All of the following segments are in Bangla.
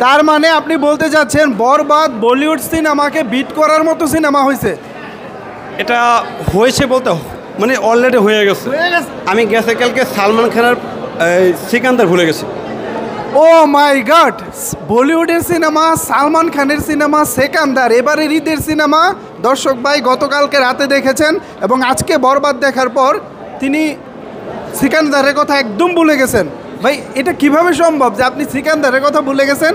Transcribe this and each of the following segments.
তার মানে আপনি বলতে চাচ্ছেন বরবাদ বলিউড সিনেমাকে বিট করার মতো সিনেমা হয়েছে? এটা হয়েছে বলতে মানে অলরেডি হয়ে গেছে। আমি গেছে কালকে সালমান খানের সিকান্দার ভুলে গেছি। ও মাই গড, বলিউডের সিনেমা, সালমান খানের সিনেমা সেকান্দার, এবারের ঈদের সিনেমা দর্শক ভাই গতকালকে রাতে দেখেছেন এবং আজকে বরবাদ দেখার পর তিনি সিকান্দারের কথা একদম ভুলে গেছেন। ভাই এটা কিভাবে সম্ভব যে আপনি সিকান্দারের কথা ভুলে গেছেন?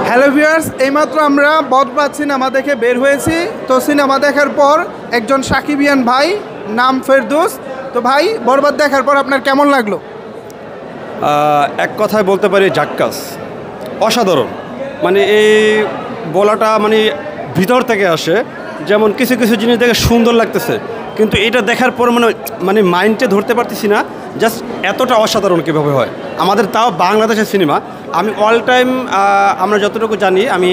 হ্যালো ভিউয়ার্স, এইমাত্র আমরা বরবাদ সিনেমা দেখে বের হয়েছি। তো সিনেমা দেখার পর একজন সাকিবিয়ান ভাই, নাম ফেরদৌস। তো ভাই, বরবাদ দেখার পর আপনার কেমন লাগলো? এক কথায় বলতে পারি জাক্কাস, অসাধারণ। মানে এই বলাটা মানে ভিতর থেকে আসে। যেমন কিছু কিছু জিনিস দেখে সুন্দর লাগতেছে, কিন্তু এটা দেখার পর মানে মাইন্ডে ধরতে পারতেছি না জাস্ট এতটা অসাধারণ কীভাবে হয়। আমাদের তাও বাংলাদেশের সিনেমা, আমি অল টাইম আমরা যতটুকু জানি, আমি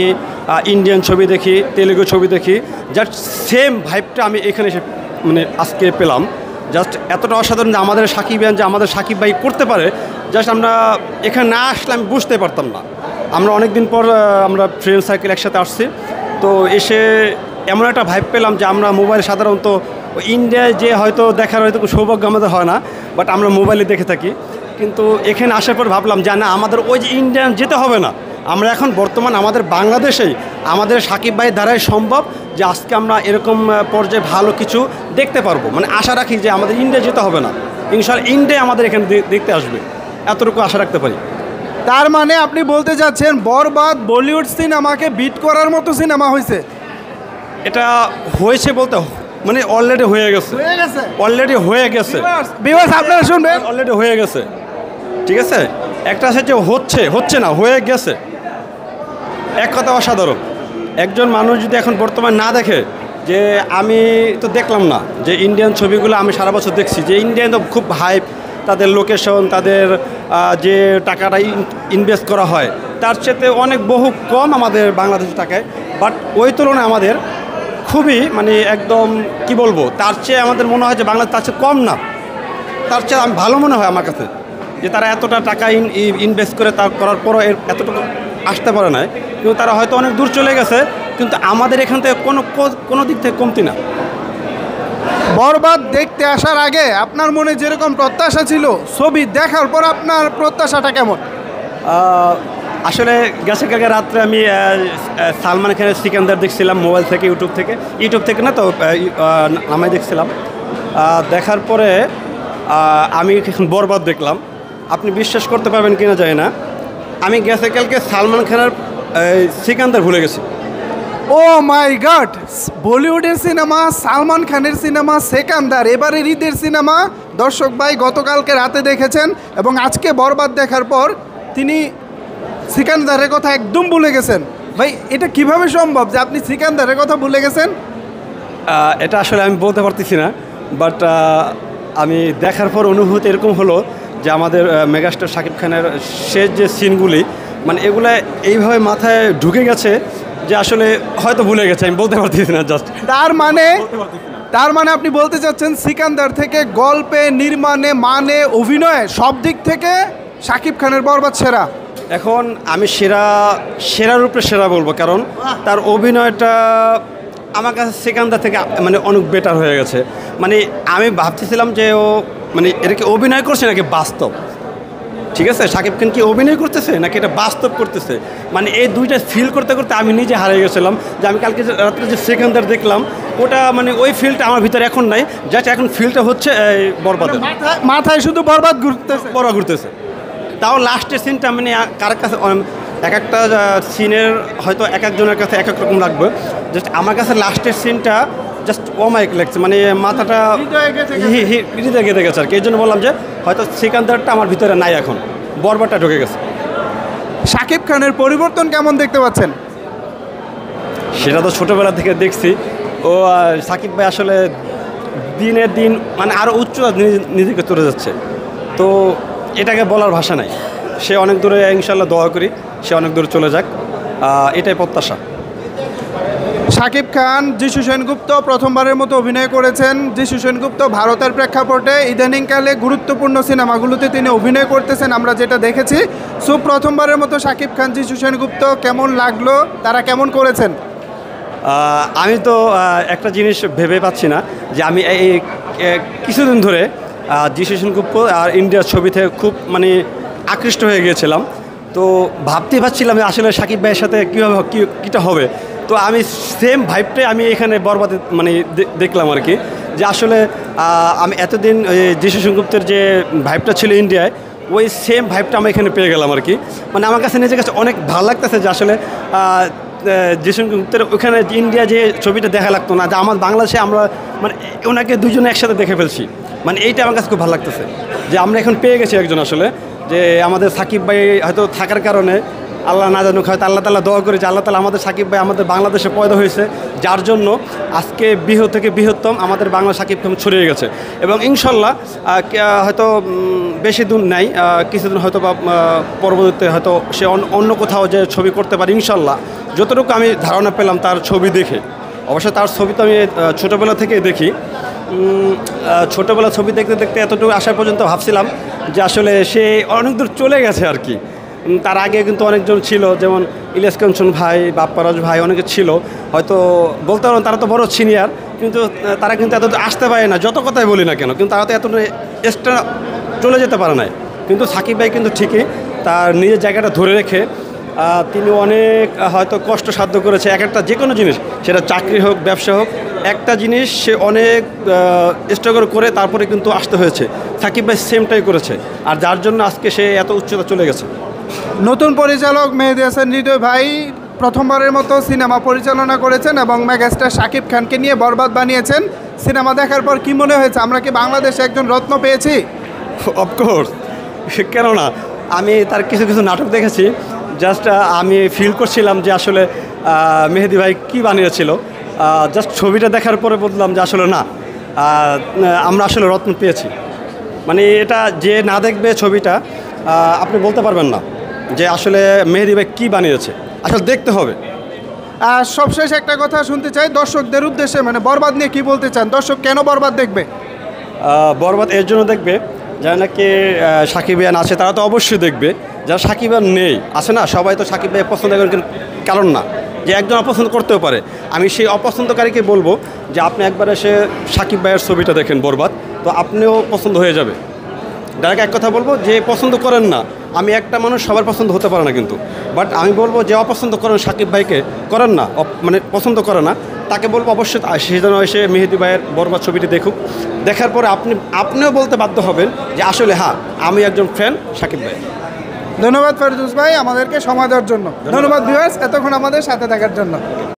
ইন্ডিয়ান ছবি দেখি, তেলেগু ছবি দেখি, জাস্ট সেম ভাইবটা আমি এখানে এসে মানে আজকে পেলাম। জাস্ট এতটা অসাধারণ যে আমাদের সাকিবিয়ান, যে আমাদের সাকিব ভাই করতে পারে, জাস্ট আমরা এখানে না আসলে আমি বুঝতে পারতাম না। আমরা অনেক দিন পর আমরা ফ্রেন্ড সার্কেল একসাথে আসছি, তো এসে এমন একটা ভাইব পেলাম যে আমরা মোবাইলে সাধারণত ইন্ডিয়ায় যে হয়তো দেখার হয়তো সৌভাগ্য আমাদের হয় না, বাট আমরা মোবাইলে দেখে থাকি। কিন্তু এখানে আসার পর ভাবলাম যে না, আমাদের ওই যে ইন্ডিয়ান যেতে হবে না, আমরা এখন বর্তমান আমাদের বাংলাদেশেই আমাদের সাকিব ভাই দ্বারাই সম্ভব যে আজকে আমরা এরকম পর্যায়ে ভালো কিছু দেখতে পারবো। মানে আশা রাখি যে আমাদের ইন্ডিয়া যেতে হবে না, ইনশাআল্লাহ ইন্ডিয়া আমাদের এখানে দেখতে আসবে, এতটুকু আশা রাখতে পারি। তার মানে আপনি বলতে চাচ্ছেন বরবাদ বলিউড সিনেমাকে বিট করার মতো সিনেমা হয়েছে? এটা হয়েছে বলতে মানে অলরেডি হয়ে গেছে, অলরেডি হয়ে গেছে। আপনারা শুনবেন, অলরেডি হয়ে গেছে, ঠিক আছে। একটা আছে যে হচ্ছে না, হয়ে গেছে। এক কথা অসাধারণ। একজন মানুষ যদি এখন বর্তমান না দেখে, যে আমি তো দেখলাম না যে ইন্ডিয়ান ছবিগুলো আমি সারা বছর দেখছি, যে ইন্ডিয়ান তো খুব হাইপ, তাদের লোকেশন, তাদের যে টাকাটা ইনভেস্ট করা হয় তার চেয়ে অনেক বহু কম আমাদের বাংলাদেশের টাকায়। বাট ওই তুলনায় আমাদের খুবই মানে একদম কি বলবো, তার চেয়ে আমাদের মনে হয় যে বাংলাদেশ তার চেয়ে কম না, তার চেয়ে আমি ভালো মনে হয় আমার কাছে, যে তারা এতটা টাকা ইনভেস্ট করে তার করার পরও এতটুকু আসতে পারে না। কিন্তু তারা হয়তো অনেক দূর চলে গেছে, কিন্তু আমাদের এখান থেকে কোনো দিক থেকে কমতি না। বরবাদ দেখতে আসার আগে আপনার মনে যেরকম প্রত্যাশা ছিল, ছবি দেখার পর আপনার প্রত্যাশাটা কেমন? আসলে গেছে কালকে রাত্রে আমি সালমান খানের সিকান্দার দেখছিলাম মোবাইল থেকে, ইউটিউব থেকে না তো নামাই দেখছিলাম। দেখার পরে আমি এখন বরবাদ দেখলাম। আপনি বিশ্বাস করতে পারবেন কিনা জানি না, আমি গেছে কালকে সালমান খানের সিকান্দার ভুলে গেছি। ও মাই গড, বলিউডের সিনেমা, সালমান খানের সিনেমা সেকান্দার, এবারের ঈদের সিনেমা দর্শক ভাই গতকালকে রাতে দেখেছেন এবং আজকে বরবাদ দেখার পর তিনি সিকান্দারের কথা একদম ভুলে গেছেন। ভাই এটা কিভাবে সম্ভব যে আপনি সিকান্দারের কথা ভুলে গেছেন? এটা আসলে আমি বলতে পারতেছি না, বাট আমি দেখার পর অনুভূতি এরকম হলো যে আমাদের মেগাস্টার শাকিব খানের শেষ যে সিনগুলি, মানে এগুলো এইভাবে মাথায় ঢুকে গেছে যে আসলে হয়তো ভুলে গেছে, আমি বলতে পারতেছি না। জাস্ট তার মানে আপনি বলতে চাচ্ছেন সিকান্দার থেকে গল্পে, নির্মাণে, মানে, অভিনয়ে সব দিক থেকে শাকিব খানের বরবাদ সেরা। এখন আমি সেরার উপরে সেরা বলবো, কারণ তার অভিনয়টা আমার কাছে সিকান্দার থেকে মানে অনেক বেটার হয়ে গেছে। মানে আমি ভাবতেছিলাম যে ও মানে এটা কি অভিনয় করছে নাকি বাস্তব, ঠিক আছে, শাকিব খান কি অভিনয় করতেছে নাকি এটা বাস্তব করতেছে, মানে এই দুইটা ফিল করতে করতে আমি নিজে হারিয়ে গেছিলাম। যে আমি কালকে রাত্রে যে সিকান্দার দেখলাম, ওটা মানে ওই ফিলটা আমার ভিতরে এখন নাই, জাস্ট এখন ফিলটা হচ্ছে বরবাদের, মাথায় শুধু বরবাদ ঘুরতেছে। তাও লাস্টের সিনটা মানে কার কাছে এক একটা সিনের হয়তো এক একজনের কাছে এক এক রকম লাগবে, জাস্ট আমার কাছে লাস্টের সিনটা জাস্ট অমায়িক লাগছে, মানে মাথাটা হৃদয় গেঁথে গেছে আর কি। এই জন্য বললাম যে হয়তো সিকান্দারটা আমার ভিতরে নাই, এখন বরবাদটা ঢুকে গেছে। শাকিব খানের পরিবর্তন কেমন দেখতে পাচ্ছেন? সেটা তো ছোটোবেলা থেকে দেখছি, ও শাকিব ভাই আসলে দিনের দিন মানে আরও উচ্চ নিজেকে চলে যাচ্ছে, তো এটাকে বলার ভাষা নাই। সে অনেক দূরে, ইনশাল্লাহ দোয়া করি সে অনেক দূরে চলে যাক, এটাই প্রত্যাশা। শাকিব খান, যিশু সেনগুপ্ত প্রথমবারের মতো অভিনয় করেছেন। যিশু সেনগুপ্ত ভারতের প্রেক্ষাপটে ইদানিংকালে গুরুত্বপূর্ণ সিনেমাগুলোতে তিনি অভিনয় করতেছেন, আমরা যেটা দেখেছি। সো প্রথমবারের মতো শাকিব খান, যিশু সেনগুপ্ত কেমন লাগলো, তারা কেমন করেছেন? আমি তো একটা জিনিস ভেবে পাচ্ছি না যে আমি এই কিছুদিন ধরে যিশু সেনগুপ্ত আর ইন্ডিয়ার ছবিতে খুব মানে আকৃষ্ট হয়ে গিয়েছিলাম। তো ভাবতে পারছিলাম যে আসলে শাকিব ভাইয়ের সাথে কীভাবে কীটা হবে। তো আমি সেম ভাইবটাই আমি এখানে বরবাদে মানে দেখলাম আর কি, যে আসলে আমি এতদিন যিশু সেনগুপ্তের যে ভাইবটা ছিল ইন্ডিয়ায়, ওই সেম ভাইবটা আমি এখানে পেয়ে গেলাম আর কি। মানে আমার কাছে নিজের কাছে অনেক ভালো লাগতেছে যে আসলে যিশু সেনগুপ্তের ওখানে ইন্ডিয়া যে ছবিটা দেখা লাগতো না, যে আমার বাংলাদেশে আমরা মানে ওনাকে দুজনে একসাথে দেখে ফেলছি। মানে এইটা আমার কাছে খুব ভালো লাগতেছে যে আমরা এখন পেয়ে গেছি একজন, আসলে যে আমাদের সাকিব ভাই হয়তো থাকার কারণে আল্লাহ না জানুক, হয়তো আল্লাহ তাআলা দোয়া করে যে আল্লাহ তাআলা আমাদের সাকিব ভাই আমাদের বাংলাদেশে পয়দা হয়েছে, যার জন্য আজকে বৃহৎ থেকে বৃহত্তম আমাদের বাংলা সাকিব খান ছড়িয়ে গেছে। এবং ইনশাল্লাহ হয়তো বেশি দূর নাই, কিছুদিন হয়তো বা পরবর্তীতে হয়তো সে অন্য কোথাও যে ছবি করতে পারে ইনশাল্লাহ, যতটুকু আমি ধারণা পেলাম তার ছবি দেখে। অবশ্য তার ছবি তো আমি ছোটোবেলা থেকেই দেখি। ছোটোবেলা ছবি দেখতে দেখতে এতটুকু আসা পর্যন্ত ভাবছিলাম যে আসলে সে অনেক দূর চলে গেছে আর কি। তার আগে কিন্তু অনেকজন ছিল, যেমন ইলিয়াস কাঞ্চন ভাই, বাপ্পারাজ ভাই, অনেকে ছিল, হয়তো বলতে পারবেন তারা তো বড় সিনিয়র, কিন্তু তারা কিন্তু এত আসতে পারে না, যত কথাই বলি না কেন, কিন্তু তারা তো এত এক্সট্রা চলে যেতে পারে না। কিন্তু সাকিব ভাই কিন্তু ঠিকই তার নিজের জায়গাটা ধরে রেখে তিনি অনেক হয়তো কষ্টসাধ্য করেছে এক একটা যে কোনো জিনিস, সেটা চাকরি হোক, ব্যবসা হোক, একটা জিনিস সে অনেক স্ট্রাগল করে তারপরে কিন্তু আসতে হয়েছে। সাকিব ভাই সেমটাই করেছে, আর যার জন্য আজকে সে এত উচ্চতা চলে গেছে। নতুন পরিচালক মেহেদী হাসান হৃদয় ভাই প্রথমবারের মতো সিনেমা পরিচালনা করেছেন এবং মেগাস্টার শাকিব খানকে নিয়ে বরবাদ বানিয়েছেন। সিনেমা দেখার পর কি মনে হয়েছে? আমরা কি বাংলাদেশে একজন রত্ন পেয়েছি? অফকোর্স, কেননা আমি তার কিছু কিছু নাটক দেখেছি, জাস্ট আমি ফিল করছিলাম যে আসলে মেহেদী ভাই কী বানিয়েছিল। জাস্ট ছবিটা দেখার পরে বললাম যে আসলে না, আমরা আসলে রত্ন পেয়েছি। মানে এটা যে না দেখবে ছবিটা আপনি বলতে পারবেন না যে আসলে মেহেদী ভাই কী বানিয়েছে, আসলে দেখতে হবে। আর সবশেষ একটা কথা শুনতে চাই দর্শকদের উদ্দেশ্যে, মানে বরবাদ নিয়ে কি বলতে চান? দর্শক কেন বরবাদ দেখবে? বরবাদ এর জন্য দেখবে যারা নাকি সাকিবিয়ান আছে, তারা তো অবশ্যই দেখবে। যারা সাকিবিয়ান নেই আছে না, সবাই তো সাকিব ভাই পছন্দ করেন, কারণ না যে একজন অপছন্দ করতেও পারে। আমি সেই অপছন্দকারীকে বলবো যে আপনি একবার এসে সাকিব ভাইয়ের ছবিটা দেখেন বরবাদ, তো আপনিও পছন্দ হয়ে যাবে। ডাইরেক্ট এক কথা বলবো, যে পছন্দ করেন না, আমি একটা মানুষ সবার পছন্দ হতে পারে না কিন্তু, বাট আমি বলবো যে অপছন্দ করেন সাকিব ভাইকে, করেন না মানে পছন্দ করে না, তাকে বলবো অবশ্যই সে যেন এসে মেহেদী ভাইয়ের বরবাদ ছবিটি দেখুক। দেখার পরে আপনিও বলতে বাধ্য হবেন যে আসলে হ্যাঁ, আমি একজন ফ্যান সাকিব ভাই। ধন্যবাদ ফেরদৌস ভাই আমাদেরকে সময় দেওয়ার জন্য। ধন্যবাদ ভিউয়ার্স এতক্ষণ আমাদের সাথে থাকার জন্য।